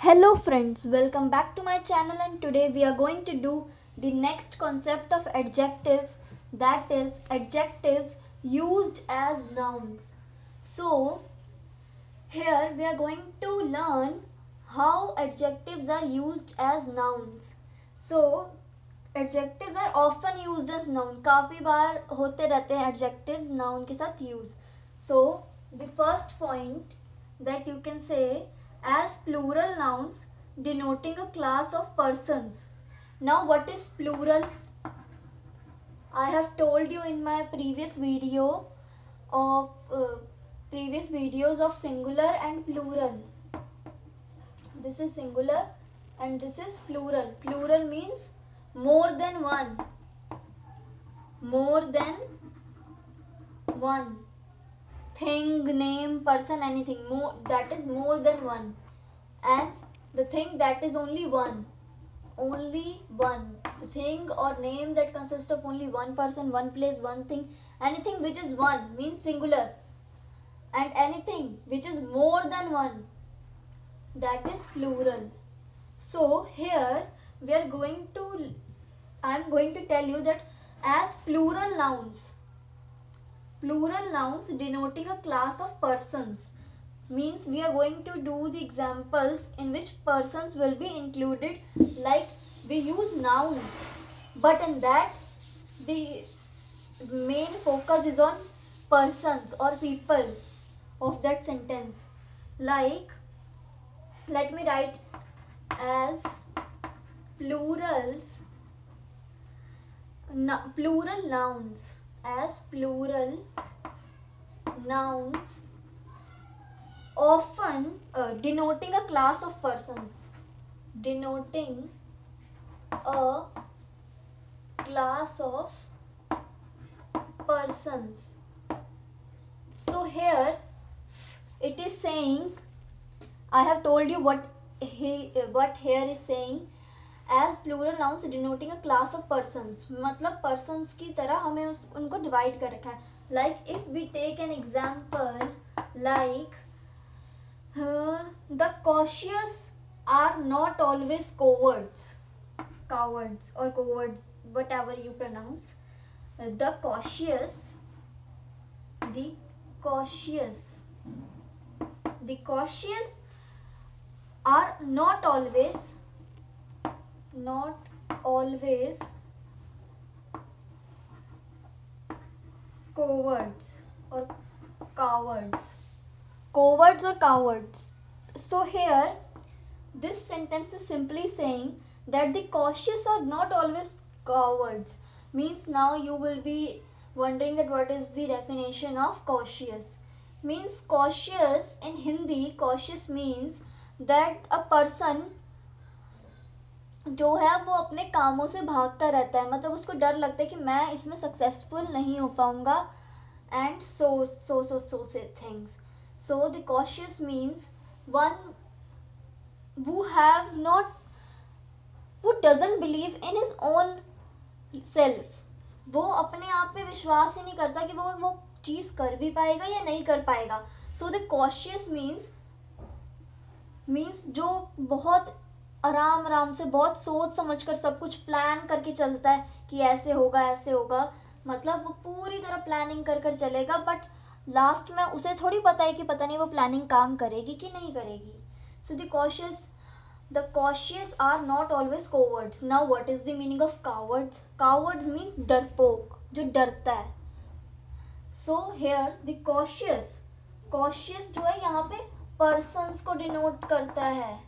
Hello friends, welcome back to my channel, and today we are going to do the next concept of adjectives, that is adjectives used as nouns. So here we are going to learn how adjectives are used as nouns. So adjectives are often used as noun. काफ़ी बार होते रहते हैं adjectives noun के साथ use. So the first point that you can say as plural nouns denoting a class of persons. Now what is plural? I have told you in my previous video of previous videos of singular and plural. This is singular and this is plural. Plural means more than one. More than one. Thing, name, person, anything. More, that is more than one. And the thing that is only one. Only one. The thing or name that consists of only one person, one place, one thing. Anything which is one means singular. And anything which is more than one, that is plural. So here I am going to tell you that as plural nouns denoting a class of persons, means we are going to do the examples in which persons will be included. Like we use nouns, but in that the main focus is on persons or people of that sentence. Like let me write as plurals, plural nouns, as plural nouns often denoting a class of persons, denoting a class of persons. So here it is saying, I have told you what here is saying as plural nouns denoting a class of persons. मतलब persons की तरह हमें उनको divide कर रखा है. Like if we take an example like the cautious are not always cowards or cowards, whatever you pronounce. The cautious are not always cowards or cowards. So here this sentence is simply saying that the cautious are not always cowards. Means now you will be wondering that what is the definition of cautious. Means cautious in Hindi, cautious means that a person जो है वो अपने कामों से भागता रहता है. मतलब उसको डर लगता है कि मैं इसमें सक्सेसफुल नहीं हो पाऊंगा and so say things. So the cautious means one who doesn't believe in his own self. वो अपने आप पे विश्वास ही नहीं करता कि वो चीज कर भी पाएगा या नहीं कर पाएगा. So the cautious means जो बहुत आराम से बहुत सोच समझ कर सब कुछ प्लान करके चलता है कि ऐसे होगा. मतलब वो पूरी तरह प्लानिंग कर चलेगा, बट लास्ट में उसे थोड़ी पता है कि पता नहीं वो प्लानिंग काम करेगी कि नहीं करेगी. सो the cautious are not always cowards. Now what is the meaning of cowards? Cowards means डरपोक, जो डरता है. So here the cautious जो है यहाँ पे persons को denote करता है.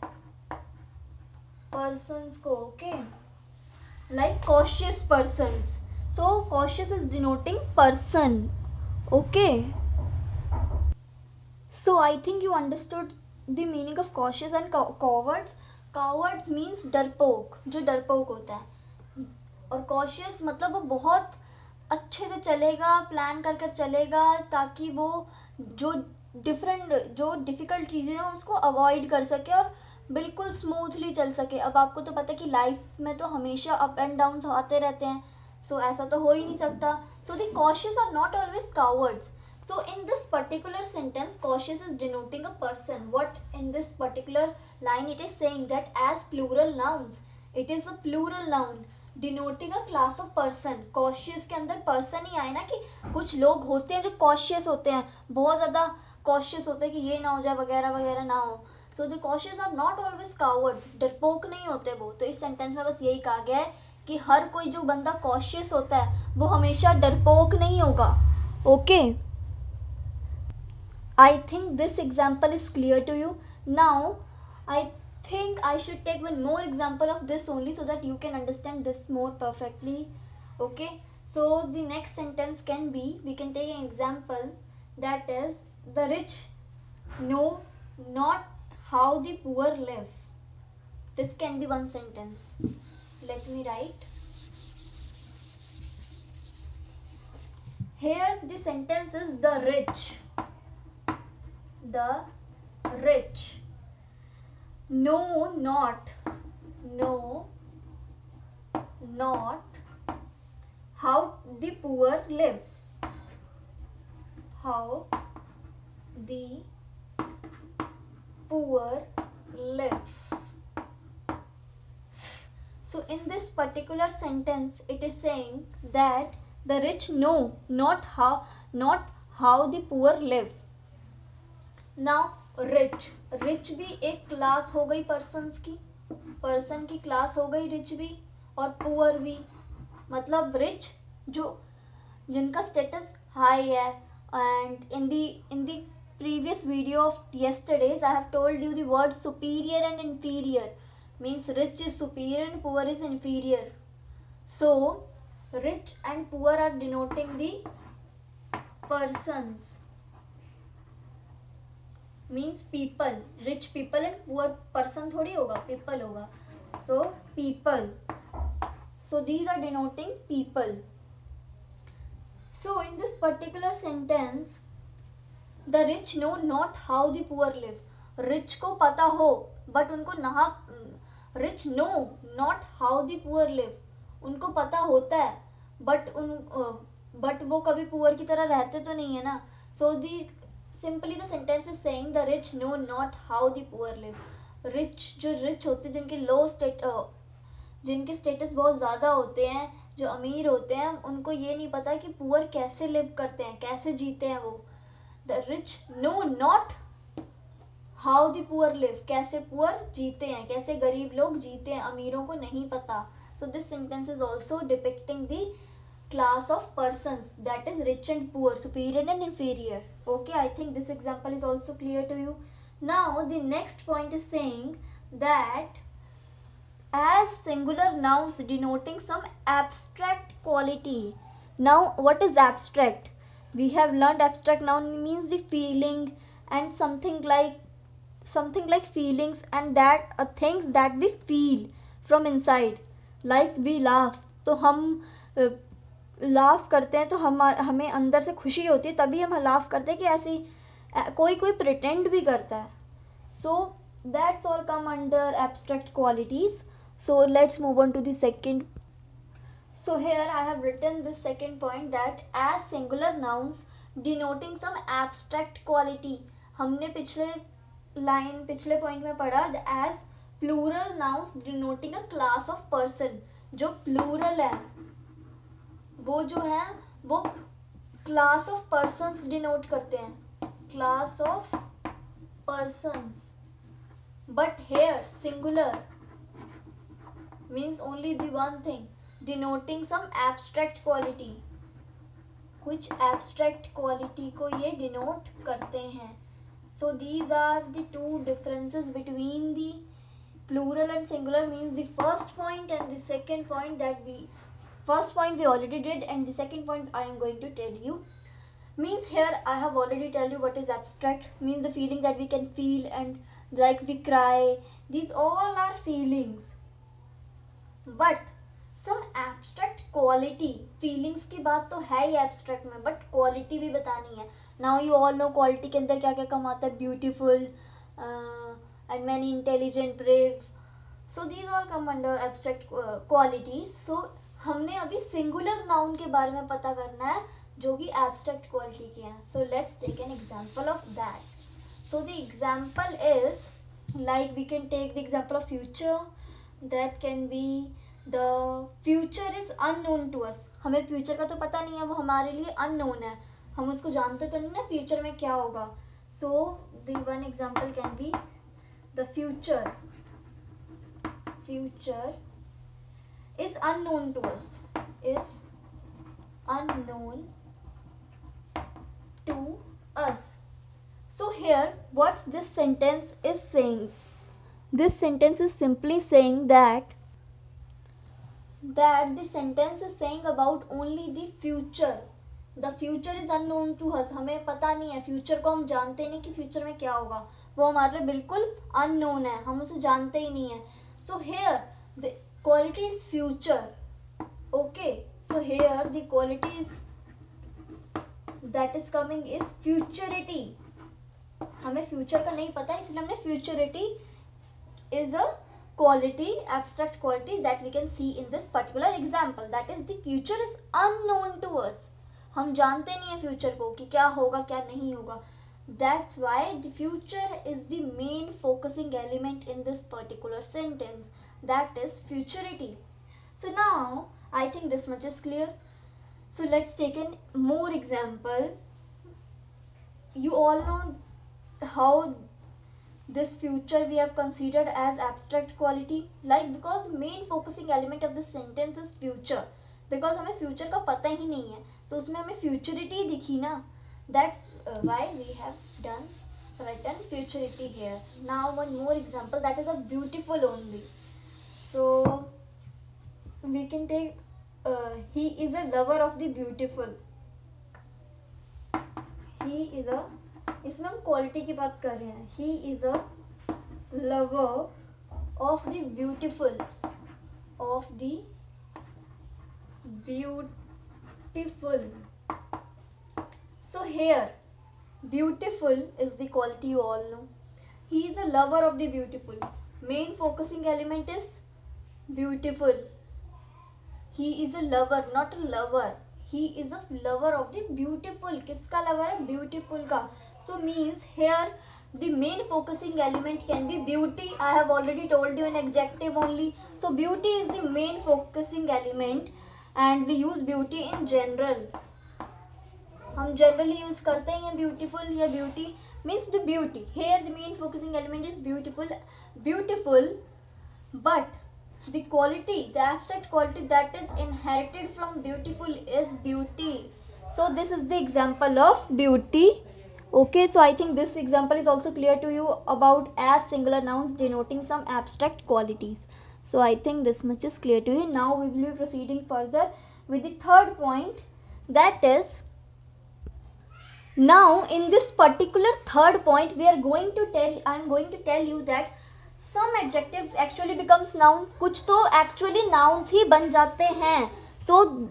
Persons को, okay? Like cautious persons. So cautious is denoting person. Okay. So I think you understood the meaning of cautious and cowards. Cowards means डरपोक, जो डरपोक होता है. और cautious मतलब वो बहुत अच्छे से चलेगा, प्लान कर चलेगा ताकि वो जो डिफ़िकल्ट चीज़ें हैं उसको अवॉइड कर सके और बिल्कुल स्मूथली चल सके. अब आपको तो पता है कि लाइफ में तो हमेशा अप एंड डाउन्स आते रहते हैं. सो ऐसा तो हो ही नहीं सकता. So the cautious are not always cowards. So in this particular sentence, cautious is denoting a person. What in this particular line it is saying that as plural nouns, it is a plural noun denoting a class of person. Cautious के अंदर person ही आए ना, कि कुछ लोग होते हैं जो cautious होते हैं, बहुत ज़्यादा cautious होते हैं कि ये ना हो जाए वगैरह वगैरह ना हो. So the cautious are not always cowards. डरपोक नहीं होते वो. तो इस सेंटेंस में बस यही कहा गया है कि हर कोई जो बंदा cautious होता है वो हमेशा डरपोक नहीं होगा. Okay. I think this example is clear to you. Now, I think I should take one more example of this only so that you can understand this more perfectly. Okay. So, the next sentence can be, we can take an example that is, the rich know not how the poor live. This can be one sentence. Let me write. Here the sentence is the rich know not how the poor live. How the poor live. So in this particular sentence it is saying that the rich know not how the poor live. Now rich भी एक class हो गई persons की, person की class हो गई rich भी, और पुअर भी. मतलब रिच जो जिनका स्टेटस हाई है. And in the previous video of yesterday's I have told you the word superior and inferior. Means rich is superior and poor is inferior. So rich and poor are denoting the persons. Means people. Rich people and poor person थोड़ी होगा, people होगा. So people. So these are denoting people. So in this particular sentence, the rich know not how the poor live. Rich को पता हो but उनको ना, rich know not how the poor live. उनको पता होता है but वो कभी poor की तरह रहते तो नहीं है ना. So simply the sentence is saying the rich know not how the poor live. Rich जो rich होते, जिनके low state जिनके status बहुत ज़्यादा होते हैं, जो अमीर होते हैं, उनको ये नहीं पता कि poor कैसे live करते हैं, कैसे जीते हैं वो. The rich know not how the poor live. कैसे poor जीते हैं, कैसे गरीब लोग जीते हैं, अमीरों को नहीं पता. So this sentence is also depicting the class of persons, that is rich and poor, superior and inferior. Okay, I think this example is also clear to you. Now the next point is saying that as singular nouns denoting some abstract quality. Now what is abstract? We have learned abstract noun means the feeling and something like feelings and that things that we feel from inside. Like we laugh, तो हम laugh करते हैं तो हमें अंदर से खुशी होती है, तभी हम लाफ करते हैं कि ऐसी कोई प्रिटेंड भी करता है. So that's all come under abstract qualities. So let's move on to the second. So here I have written this second point that as singular nouns denoting some abstract quality. हमने पिछले point में पढ़ा as plural nouns denoting a class of person. जो plural है वो जो है वो क्लास ऑफ पर्सन्स डिनोट करते हैं, class of persons. But here singular means only the one thing, denoting some abstract quality. कुछ एब्स्ट्रैक्ट क्वालिटी को ये डिनोट करते हैं. So these are the two differences between the plural and singular. Means the first point and the second point first point we already did, and the second point I am going to tell you. Means here I have already tell you what is abstract. Means the feeling that we can feel, and like we cry, these all are feelings. But some abstract quality, feelings की बात तो है ही abstract में, but quality भी बतानी है. Now you all know quality के अंदर क्या क्या कम आता है. Beautiful and many, intelligent, brave. So these all come under abstract qualities. So हमने अभी singular noun के बारे में पता करना है जो कि एब्स्ट्रैक्ट क्वालिटी के हैं. So let's take an example of that. So the example is like we can take the example of future. That can be the future is unknown to us. हमें फ्यूचर का तो पता नहीं है, वो हमारे लिए अननोन है, हम उसको जानते तो नहीं ना फ्यूचर में क्या होगा. So the one example can be the future is unknown to us, is unknown to us. So here what this sentence is saying, this sentence is simply saying that the sentence is saying about only the future. The future is unknown to us. हमें पता नहीं है, future को हम जानते नहीं कि future में क्या होगा, वो हमारे लिए बिल्कुल अननोन है, हम उसे जानते ही नहीं है. So here the quality is future. Okay, so here the quality is that is coming is futurity. हमें फ्यूचर का नहीं पता, इसलिए हमने futurity is a quality, abstract quality that we can see in this particular example. That is the future is unknown to us. हम जानते नहीं है फ्यूचर को कि क्या होगा क्या नहीं होगा. That's why the future is the main focusing element in this particular sentence. That is futurity. So now I think this much is clear. So let's take an more example. You all know how this future we have considered as abstract quality, like because main focusing element of this sentence is future. Because हमें future का पता ही नहीं है, तो उसमें हमें futurity दिखी ना. That's why we have written futurity here. Now one more example, that is a beautiful only. So we can take he is a lover of the beautiful. He is a, इसमें हम quality की बात कर रहे हैं. He is a lover of the beautiful. Of the beautiful. So here beautiful is the quality you all know. He is a lover of the beautiful. Main focusing element is beautiful. He is a lover, not a lover. He is a lover of the beautiful. किसका lover है? Beautiful का. So means here the main focusing element can be beauty. I have already told you an adjective only. So beauty is the main focusing element and we use beauty in general. हम generally use करते हैं beautiful या beauty means the beauty. Here the main focusing element is beautiful, but the quality, the abstract quality that is inherited from beautiful is beauty. So this is the example of beauty. Okay, so I think this example is also clear to you about as singular nouns denoting some abstract qualities. So I think this much is clear to you. Now we will be proceeding further with the third point, that is, now in this particular third point I am going to tell you that some adjectives actually becomes noun. कुछ तो actually nouns ही बन जाते हैं. So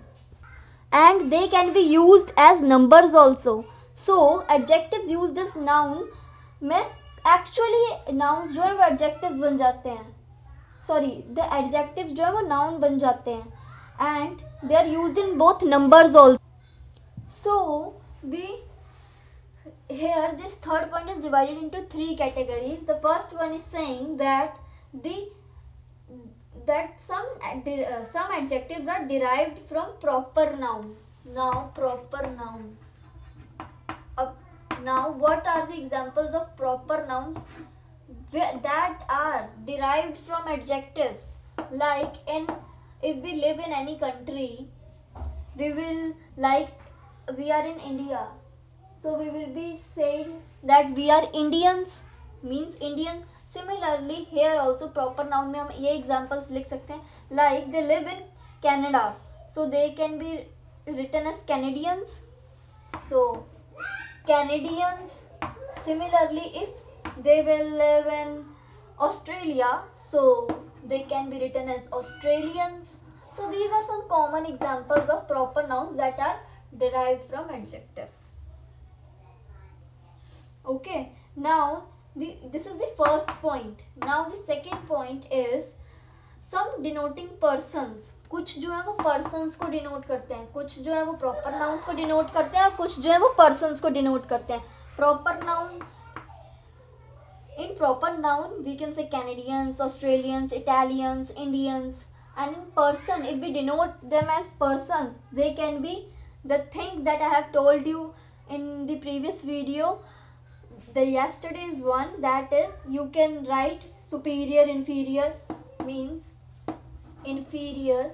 and they can be used as numbers also. So adjectives used as noun में actually nouns जो है वो adjectives बन जाते हैं. Sorry, the adjectives जो है वो noun बन जाते हैं and they are used in both numbers also. So here this third point is divided into three categories. The first one is saying that some adjectives are derived from proper nouns. Now proper nouns. Now what are the examples of proper nouns that are derived from adjectives? Like if we live in any country, we will, like we are in India, so we will be saying that we are Indians, means Indian. Similarly here also proper noun में हम ये examples लिख सकते हैं, like they live in Canada, so they can be written as Canadians. So Canadians. Similarly if they will live in Australia, so they can be written as Australians. So these are some common examples of proper nouns that are derived from adjectives. Okay, now this is the first point. Now the second point is some denoting persons, कुछ जो है वो persons को denote करते हैं, कुछ जो है वो proper nouns को denote करते हैं और कुछ जो है वो persons को denote करते हैं. Proper noun, in proper noun we can say Canadians, Australians, Italians, Indians, and in person if we denote them as persons, they can be the things that I have told you in the previous video. The yesterday's one, that is you can write superior, inferior means inferior,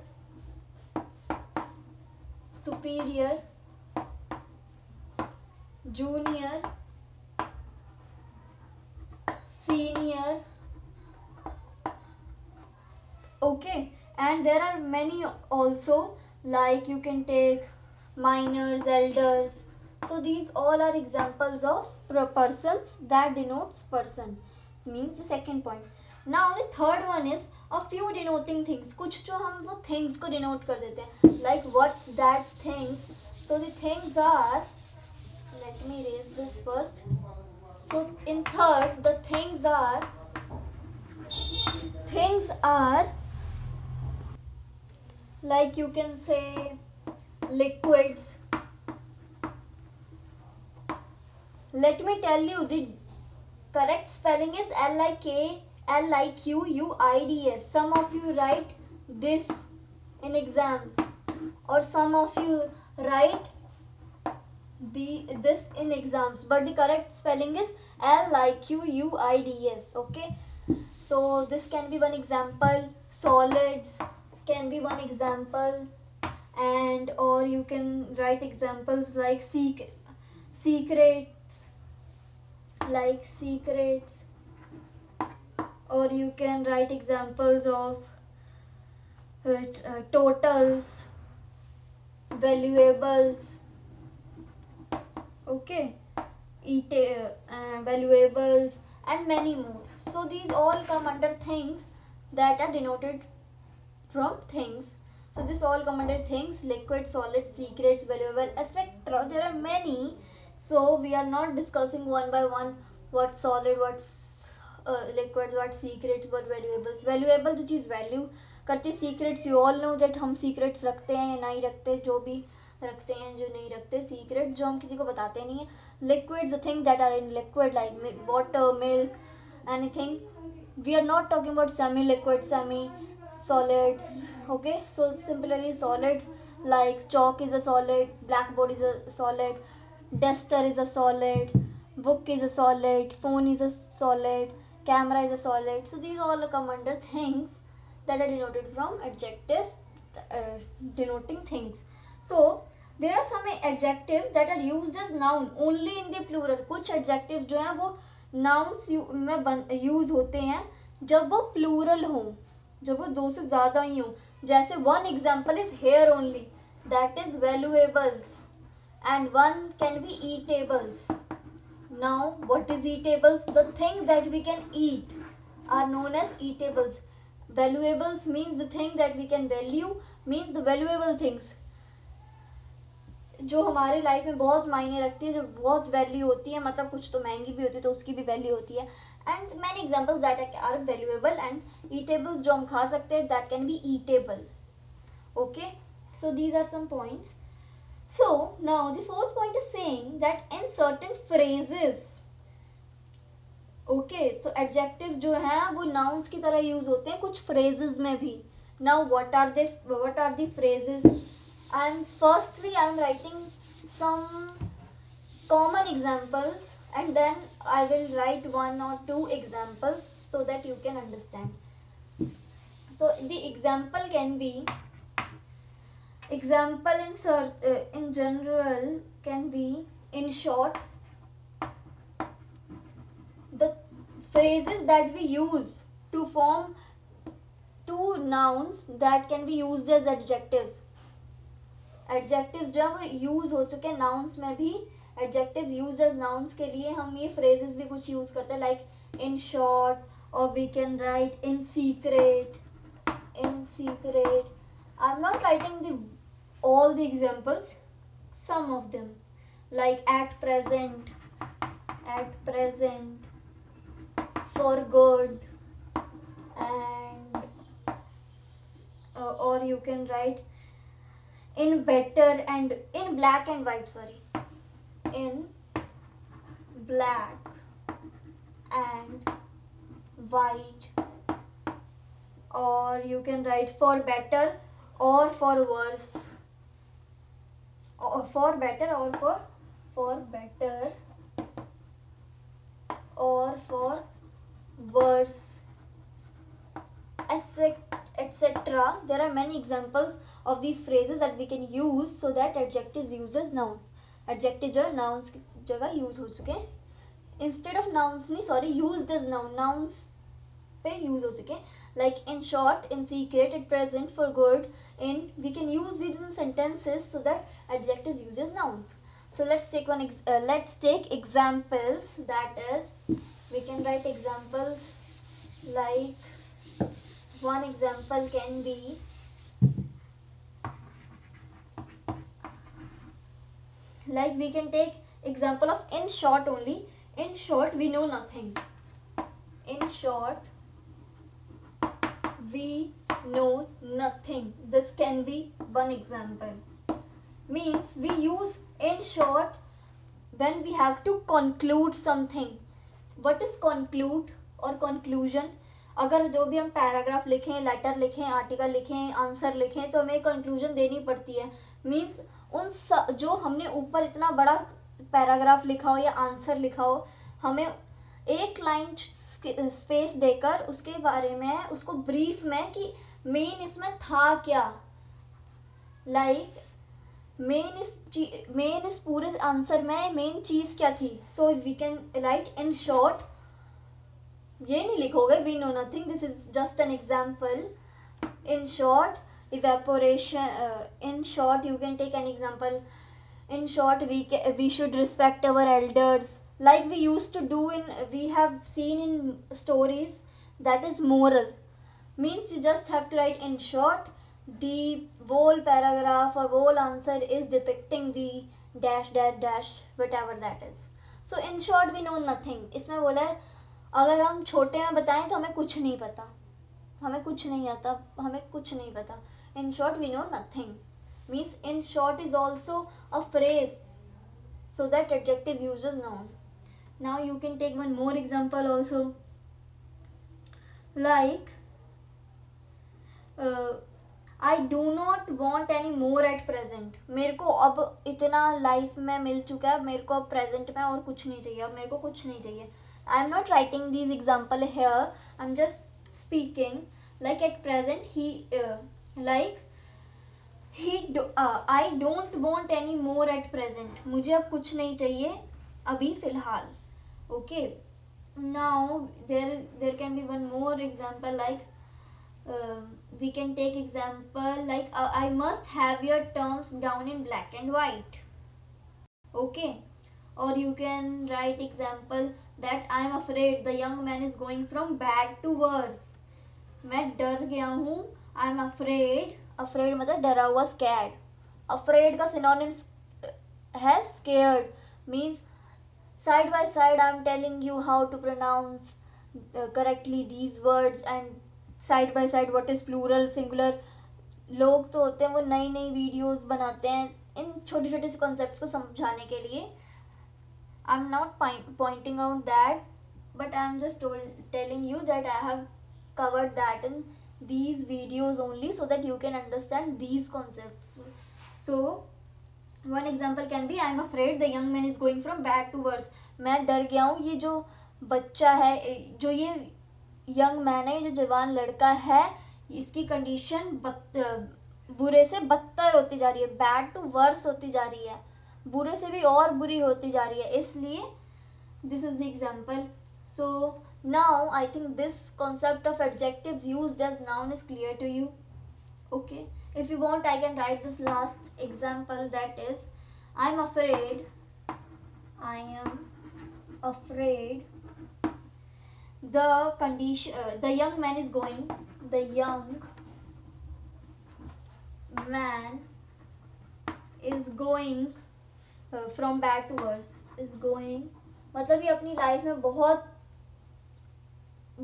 superior, junior, senior. Okay, and there are many also, like you can take minors, elders. So these all are examples of persons that denotes person, means the second point. Now the third one is a few denoting things. कुछ जो हम वो things को denote कर देते हैं, like what's that things. So the things are, let me erase this first. So in third, the things are like you can say liquids. Let me tell you, the correct spelling is LIQUIDS. Some of you write this in exams, or some of you write this in exams, but the correct spelling is LIQUIDS. Okay, so this can be one example. Solids can be one example, and or you can write examples like secrets, or you can write examples of totals, valuables. Okay, valuables, and many more. So these all come under things that are denoted from things. So this all come under things: liquid, solid, secrets, valuable, etc. There are many, so we are not discussing one by one what solid, what's liquid, what secrets, what valuables. Valuable जो चीज़ value करती, secrets you all know that हम secrets रखते हैं या नहीं रखते, जो भी रखते हैं जो नहीं रखते, secret जो हम किसी को बताते नहीं है. Liquids, the thing that are in liquid like water, milk, anything. We are not talking about semi-liquid, semi-solids. Okay, so similarly solids like chalk is a solid, blackboard is a solid, duster is a solid, book is a solid, phone is a solid, camera is a solid. So these all come under things that are denoted from adjectives denoting things. So there are some adjectives that are used as noun only in the plural. कुछ adjectives जो हैं वो nouns में use होते हैं जब वो plural हो, जब वो दो से ज़्यादा ही हो. जैसे one example is here only, that is valuables, and one can be eatables. Now what is eatables? The thing that we can eat are known as eatables. Valuables means the thing that we can value, means the valuable things जो हमारे life में बहुत मायने रखती है, जो बहुत value होती है, मतलब कुछ तो महंगी भी होती है तो उसकी भी वैल्यू होती है. And many examples that are valuable, and eatables जो हम खा सकते हैं that can be eatable. Okay, so these are some points. So now the fourth point is saying that in certain phrases. Okay, तो adjectives जो हैं वो nouns की तरह यूज होते हैं कुछ फ्रेजेस में भी. Now what are the phrases? And firstly I am writing some common examples, and then I will write one or two examples so that you can understand. So the example can be, example in general can be, in short, the phrases that we use to form two nouns that can be used as adjectives. Adjectives जो है वो use हो चुके हैं nouns में भी. Adjectives use as nouns के लिए हम ये फ्रेजेस भी कुछ यूज करते हैं, लाइक इन शॉर्ट, और we can write in secret. I am not writing the all the examples, some of them, like at present, for good, and you can write in better and in black and white, sorry, in black and white, or you can write for better or for worse, or for better or for better or for worse, etc. There are many examples of these phrases that we can use so that adjectives uses noun. Adjective जो nouns की जगह use हो चुके, instead of nouns नहीं, sorry, used as noun, nouns पे use हो चुके. Like in short, in secret, at present, for good, in, we can use these in sentences so that adjectives uses nouns. So let's take examples. That is, we can write examples like, one example can be, like we can take example of in short only. In short, we know nothing. In short, we know nothing. This can be one example. Means we use in short when we have to conclude something. What is conclude or conclusion? अगर जो भी हम paragraph लिखें, letter लिखें, article लिखें, answer लिखें, तो हमें कंक्लूजन देनी पड़ती है. मीन्स जो हमने ऊपर इतना बड़ा पैराग्राफ लिखा हो या आंसर लिखा हो, हमें एक लाइन स्पेस देकर उसके बारे में, उसको ब्रीफ में कि मेन इसमें था क्या, लाइक मेन इस पूरे आंसर में मेन चीज क्या थी. So we can write in short. ये नहीं लिखोगे we know nothing, this is just an example. In short, evaporation. In short, you can take an example. In short, we should respect our elders, like we used to do we have seen in stories. That is moral. Means you just have to write in short. The whole paragraph or whole answer is depicting the dash dash dash whatever that is. So in short, we know nothing. इसमें बोला है अगर हम छोटे में बताएं तो हमें कुछ नहीं पता, हमें कुछ नहीं आता, हमें कुछ नहीं पता. In short, we know nothing. Means in short is also a phrase so that adjective uses noun. Now you can take one more example also. Like I do not want any more at present. मेरे को अब इतना life में मिल चुका है, मेरे को अब प्रेजेंट में और कुछ नहीं चाहिए, अब मेरे को कुछ नहीं चाहिए. I am not writing these example here. I am just speaking. Like at present, I don't want any more at present. मुझे अब कुछ नहीं चाहिए अभी फिलहाल. Okay. Now there can be one more example. Like we can take example like I must have your terms down in black and white. Okay. Or you can write example that I am afraid the young man is going from bad to worse. मैं डर गया हूँ. I am afraid. Afraid मतलब डरा हुआ, scared. Afraid का synonyms है scared. Means side by side I am telling you how to pronounce correctly these words, and side by side what is plural, singular. लोग तो होते हैं वो नई नई वीडियोस बनाते हैं इन छोटे छोटे से कॉन्सेप्ट्स को समझाने के लिए. I am not pointing out that, but I am just telling you that I have covered that in these videos only so that you can understand these concepts. So one example can be I am afraid the young man is going from bad to worse. मैं डर गया हूँ, ये जो बच्चा है, जो ये यंग मैन है, ये जो जवान लड़का है, इसकी कंडीशन बुरे से बदतर होती जा रही है, बैड टू वर्स होती जा रही है, बुरे से भी और बुरी होती जा रही है. इसलिए this is the example. So now I think this concept of adjectives used as noun is clear to you. Okay, if you want I can write this last example. That is I am afraid the young man is going from bad to worse. is going मतलब ये अपनी life में बहुत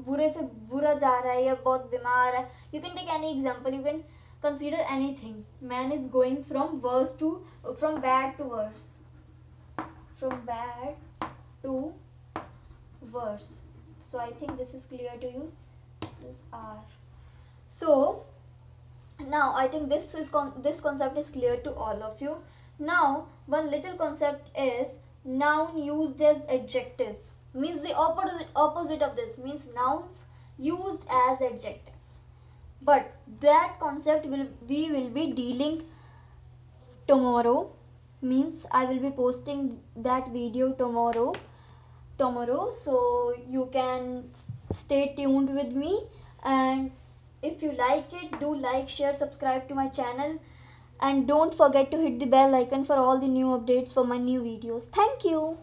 बुरे से बुरा जा रहा है या बहुत बीमार है. You can take any example. You can consider anything. Man is going from bad to worse. From bad to worse. So I think this is clear to you. This is R. So now I think this concept is clear to all of you. Now one little concept is noun used as adjectives. Means the opposite of this, means nouns used as adjectives. But that concept we will be dealing tomorrow. Means I will be posting that video tomorrow. So you can stay tuned with me, and if you like it, do like, share, subscribe to my channel, and don't forget to hit the bell icon for all the new updates for my new videos. Thank you.